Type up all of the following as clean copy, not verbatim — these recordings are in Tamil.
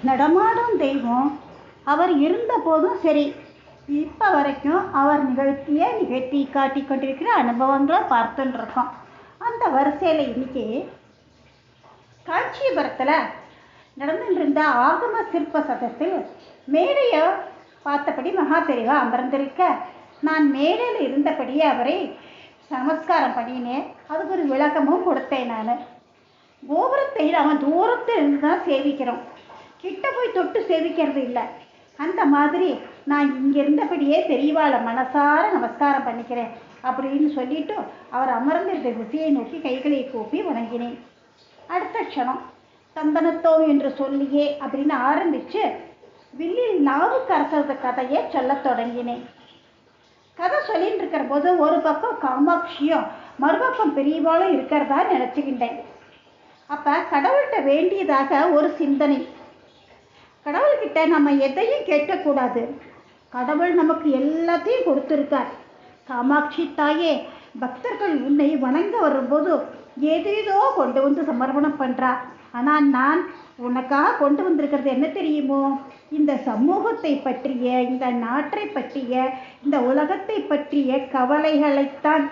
நடமாடும் தெய்வம். அவர் இருந்த போதும் சரி, இப்போ வரைக்கும் அவர் நிகழ்த்தி காட்டி கொண்டிருக்கிற அனுபவங்களை பார்த்துட்டு இருக்கோம். அந்த வரிசையில் இன்னைக்கு காஞ்சிபுரத்தில் நடந்துட்டு இருந்த ஆகம சிற்ப சதத்தில் மேடையை பார்த்தபடி மகா பெரியவா அமர்ந்திருக்க, நான் மேடையில் இருந்தபடியே அவரை நமஸ்காரம் பண்ணினேன். அதுக்கு ஒரு விளக்கமும் கொடுத்தேன். நான் கோபுரத்தை அவன் தூரத்தில் இருந்து தான் சேவிக்கிறோம், கிட்ட போய் தொட்டு சேவிக்கிறது இல்லை. அந்த மாதிரி நான் இங்கே இருந்தபடியே பெரியவாளை மனசார நமஸ்காரம் பண்ணிக்கிறேன் அப்படின்னு சொல்லிட்டு அவர் அமர்ந்திருந்த திசையை நோக்கி கைகளை கூப்பி வணங்கினேன். அடுத்த க்ஷணம் தந்தனத்தோம் என்று சொல்லியே அப்படின்னு ஆரம்பித்து வில்லில் நாவுக்கு அரசது கதையை சொல்ல தொடங்கினேன். கதை சொல்லிட்டு இருக்கிற போது ஒரு பக்கம் காமாட்சியும் மறுபக்கம் பெரியவாளும் இருக்கிறதா நினச்சிக்கிட்டேன். அப்போ கடவுள்கிட்ட வேண்டியதாக ஒரு சிந்தனை. கடவுள்கிட்ட நம்ம எதையும் கேட்கக்கூடாது. கடவுள் நமக்கு எல்லாத்தையும் கொடுத்துருக்கார். காமாட்சி தாயே, பக்தர்கள் உன்னை வணங்க வரும்போது ஏதேதோ கொண்டு வந்து சமர்ப்பணம் பண்ணுறா. ஆனால் நான் உனக்காக கொண்டு வந்திருக்கிறது என்ன தெரியுமோ? இந்த சமூகத்தை பற்றிய, இந்த நாட்டை பற்றிய, இந்த உலகத்தை பற்றிய கவலைகளைத்தான்.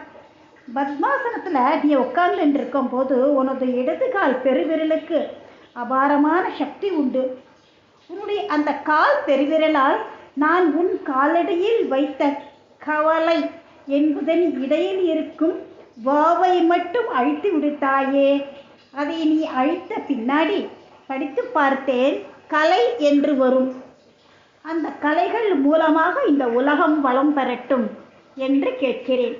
பத்மாசனத்தில் நீ உட்கார்ந்து இருக்கும்போது உனது இடது கால் பெருவிரலுக்கு அபாரமான சக்தி உண்டு. உன்னுடைய அந்த கால் பெருவிரலால் நான் உன் காலடியில் வைத்த கவலை என்பதன் இடையில் இருக்கும் வாவை மட்டும் அழித்து விடுத்தாயே. அதை நீ அழித்த பின்னாடி படித்து பார்த்தேன், கலை என்று வரும். அந்த கலைகள் மூலமாக இந்த உலகம் வளம் பெறட்டும் என்று கேட்கிறேன்.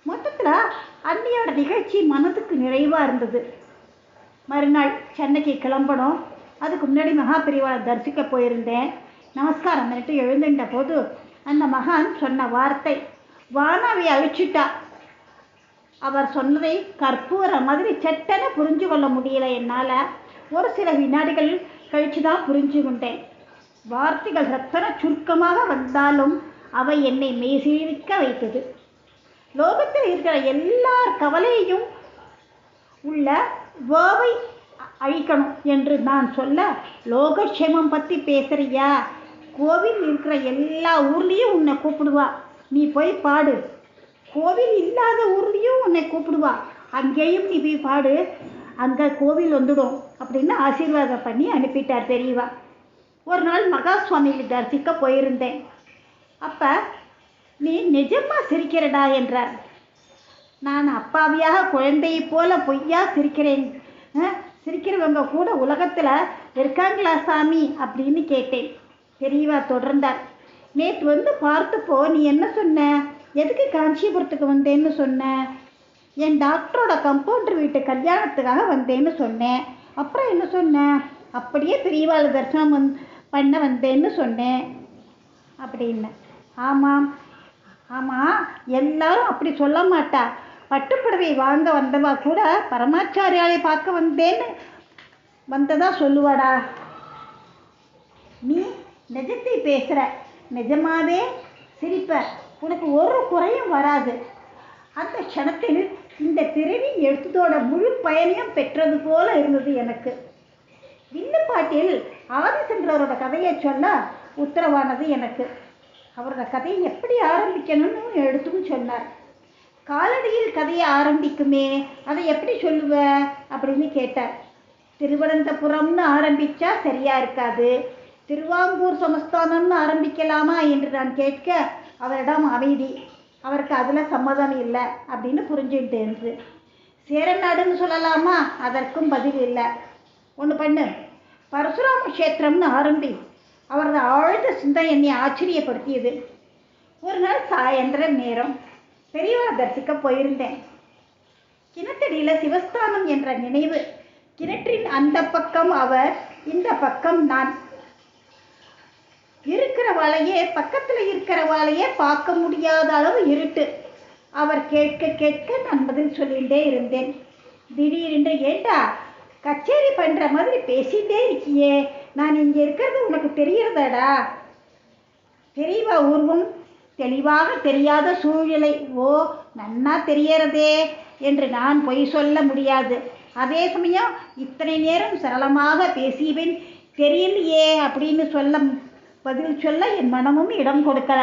மொத்தத்தில் அன்னையோட நிகழ்ச்சி மனதுக்கு நிறைவாக இருந்தது. மறுநாள் சென்னைக்கு கிளம்பணும். அதுக்கு முன்னாடி மகா பெரியவாளை தரிசிக்க போயிருந்தேன். நமஸ்காரம் பண்ணிட்டு எழுந்துட்ட போது அந்த மகான் சொன்ன வார்த்தை, வானாவை அழிச்சுட்டா. அவர் சொன்னதை கற்பூர மாதிரி சட்டென புரிஞ்சு கொள்ள முடியல என்னால். ஒரு சில வினாடிகள் கழித்து தான் புரிஞ்சு கொண்டேன். வார்த்தைகள் ரத்தன சுருக்கமாக வந்தாலும் அவை என்னை மெய்சிலிருக்க வைத்தது. லோகத்தில் இருக்கிற எல்லார் கவலையையும் உள்ள வாவை அழிக்கணும் என்று நான் சொல்ல, லோகக்ஷேமம் பற்றி பேசுறியா? கோவில் இருக்கிற எல்லா ஊர்லேயும் உன்னை கூப்பிடுவா, நீ போய் பாடு. கோவில் இல்லாத ஊர்லேயும் உன்னை கூப்பிடுவா, அங்கேயும் நீ போய் பாடு, அங்கே கோவில் வந்துடும் அப்படின்னு ஆசீர்வாதம் பண்ணி அனுப்பிட்டார் பெரியவா. ஒரு நாள் மகா சுவாமியை தரிசிக்க போயிருந்தேன். அப்போ நீ நிஜமாக சிரிக்கிறடா என்றார். நான் அப்பாவியாக குழந்தையை போல பொய்யா சிரிக்கிறேன், சிரிக்கிறவங்க கூட உலகத்தில் இருக்காங்களா சாமி அப்படின்னு கேட்டேன். பெரியவா தொடர்ந்தார், நேற்று வந்து பார்த்துப்போ நீ என்ன சொன்ன? எதுக்கு காஞ்சிபுரத்துக்கு வந்தேன்னு சொன்ன? என் டாக்டரோட கம்பவுண்டர் வீட்டு கல்யாணத்துக்காக வந்தேன்னு சொன்னேன். அப்புறம் என்ன சொன்னேன்? அப்படியே பெரியவாளை தரிசனம் பண்ண வந்தேன்னு சொன்னேன் அப்படின்னு. ஆமாம் ஆமாம், எல்லாரும் அப்படி சொல்ல மாட்டா. பட்டுப்புடவை வாங்க வந்தவா கூட பரமாச்சாரியாலை பார்க்க வந்தேன்னு வந்ததா சொல்லுவாடா. நீ நிஜத்தை பேசுகிற, நிஜமாவே சிரிப்ப, உனக்கு ஒரு குறையும் வராது. அந்த க்ஷணத்தில் இந்த பிறவி எடுத்ததோட முழு பயனையும் பெற்றது போல இருந்தது எனக்கு. வில்லுப்பாட்டில் ஆதிசங்கரோட கதையை சொல்ல உத்தரவானது எனக்கு. அவரோட கதையை எப்படி ஆரம்பிக்கணும்னு எடுத்துன்னு சொன்னார். காலடியில் கதையை ஆரம்பிக்குமே, அதை எப்படி சொல்லுவ அப்படின்னு கேட்டார். திருவனந்தபுரம்னு ஆரம்பித்தா சரியாக இருக்காது, திருவாங்கூர் சமஸ்தானம்னு ஆரம்பிக்கலாமா என்று நான் கேட்க அவரிடம் அமைதி. அவருக்கு அதில் சம்மதம் இல்லை அப்படின்னு புரிஞ்சுட்டு. சேரநாடுன்னு சொல்லலாமா? அதற்கும் பதில் இல்லை. ஒன்று பண்ணு, பரசுராம க்ஷேத்திரம்னு ஆரம்பி. அவரது ஆழ்ந்த சிந்தனை என்னை ஆச்சரியப்படுத்தியது. ஒரு நாள் சாயந்திரம் நேரம் பெரியவரை தரிசிக்க போயிருந்தேன். கிணத்தடியில் சிவஸ்தானம் என்ற நினைவு. கிணற்றின் அந்த பக்கம் அவர், இந்த பக்கம் நான். இருக்கிறவாளையே, பக்கத்தில் இருக்கிறவாளையே பார்க்க முடியாத அளவு இருட்டு. அவர் கேட்க கேட்க நான் பதில் சொல்லிகிட்டே இருந்தேன். திடீரென்று, ஏண்டா கச்சேரி பண்ணுற மாதிரி பேசிகிட்டே இருக்கியே, நான் இங்கே இருக்கிறது உனக்கு தெரியறதாடா? தெரியவா உருவம் தெளிவாக தெரியாத சூழ்நிலை. ஓ, நன்னா தெரியறதே என்று நான் பொய் சொல்ல முடியாது. அதே சமயம் இத்தனை நேரம் சரளமாக பேசியவன் தெரியலையே அப்படின்னு பதில் சொல்ல என் மனமும் இடம் கொடுக்கல.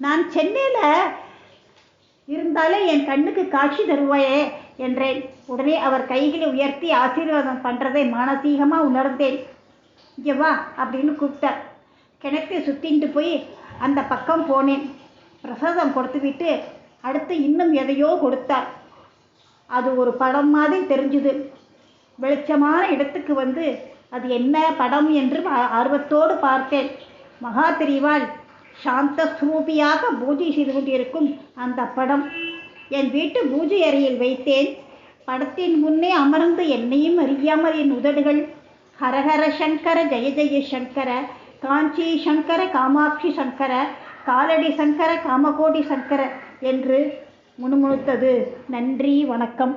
நான் சென்னையில் இருந்தாலே என் கண்ணுக்கு காட்சி தருவாயே என்றேன். உடனே அவர் கைகளை உயர்த்தி ஆசீர்வாதம் பண்ணுறதை மானசீகமாக உணர்ந்தேன். இங்கே வா அப்படின்னு கூப்பிட்டார். கிணத்தை சுற்றிட்டு போய் அந்த பக்கம் போனேன். பிரசாதம் கொடுத்துவிட்டு அடுத்து இன்னும் எதையோ கொடுத்தார். அது ஒரு படம் மாதிரி தெரிஞ்சுது. வெளிச்சமான இடத்துக்கு வந்து அது என்ன படம் என்று ஆர்வத்தோடு பார்த்தேன். மகா பெரிவாள் சாந்த ஸ்வரூபியாக பூஜை செய்து கொண்டிருக்கும் அந்த படம் என் வீட்டு பூஜை அறையில் வைத்தேன். படத்தின் முன்னே அமர்ந்து என்னையும் அறியாமல் என் உதடுகள் ஹரஹர சங்கர ஜெய ஜெய சங்கர, காஞ்சி சங்கர காமாட்சி சங்கர, காலடி சங்கர காமகோடி சங்கர என்று முணுமுணுத்தது. நன்றி, வணக்கம்.